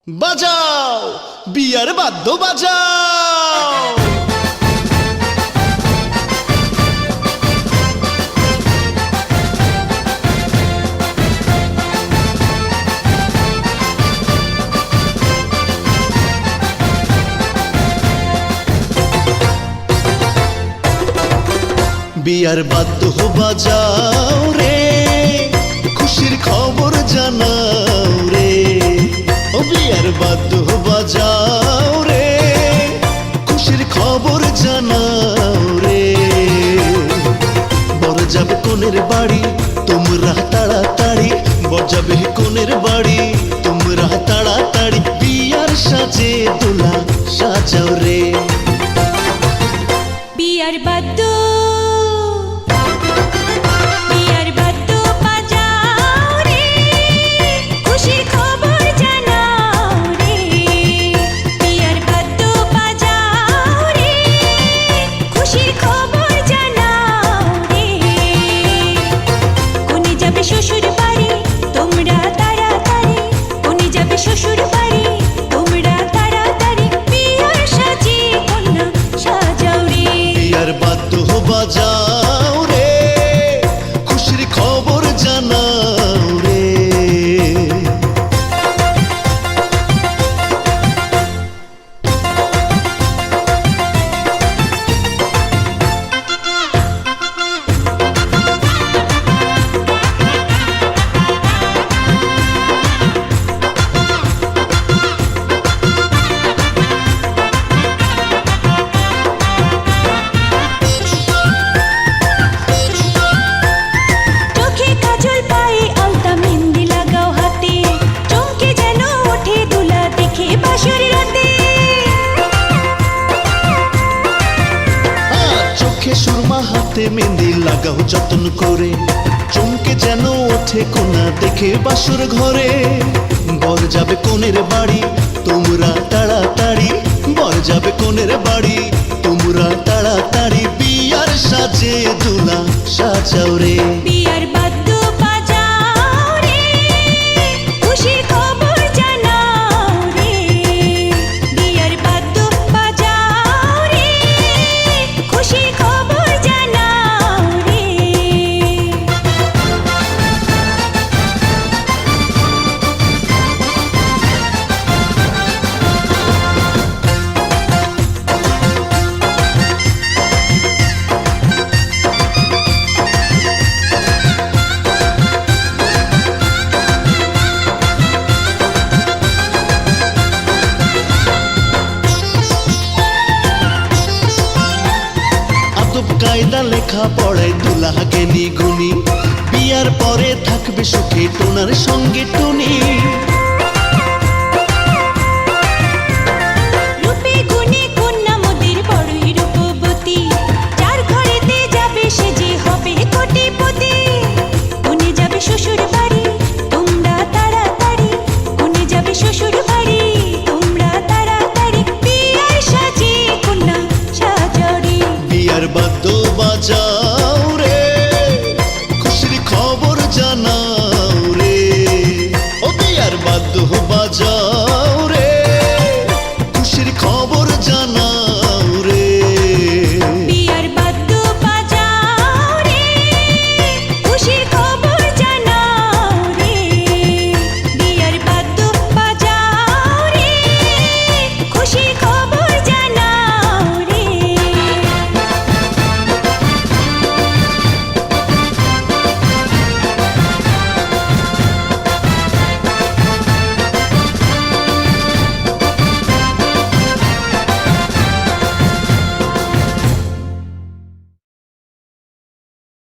বাজাও বিয়ার বাদ্য বাজাও। বিয়ার বাদ্য বাজাও রে, খুশির খবর জানাও রে। ও বিয়ার বাদ্য বাজাও রে, খুশির খবর জানাও রে। বর যাবে কোনের বাড়ি তোমরা তাড়াতাড়ি, বর যাবে কোনের বাড়ি তোমরা তাড়াতাড়ি। বিয়ার সাজে দোলা সাজাও রে। বিয়ার বাদ্য শ্বশুর বাড়ি তোমরা তাড়াতাড়ি, উনি যাবে শ্বশুর বাড়ি তোমরা তাড়াতাড়ি। বিয়ার সাজে কন্যা সাজাও রে। বিয়ার বাদ্য বাজাও রে, খুশির খবর জানাও রে। সুরমা হাতে মেহেন্দি লাগাও যতন করে, চমকে যেন ওঠে কোনা দেখে বাসর ঘরে। বর যাবে কোনের বাড়ি তোমরা তাড়াতাড়ি, বর যাবে কোনের বাড়ি তোমরা তাড়াতাড়ি। বিয়ার সাজে দোলা সাজাও রে। বিয়ার বাদ্য বাজাও রে, খুশির খবর জানাও রে। বিয়ার বাদ্য বাজাও রে, খুশির খবর জানাও রে। কায়দা লেখা পড়ায় দুলাহাকে নিগুনি, বিয়ার পরে থাকবে সুখে টোনার সঙ্গে টুনি।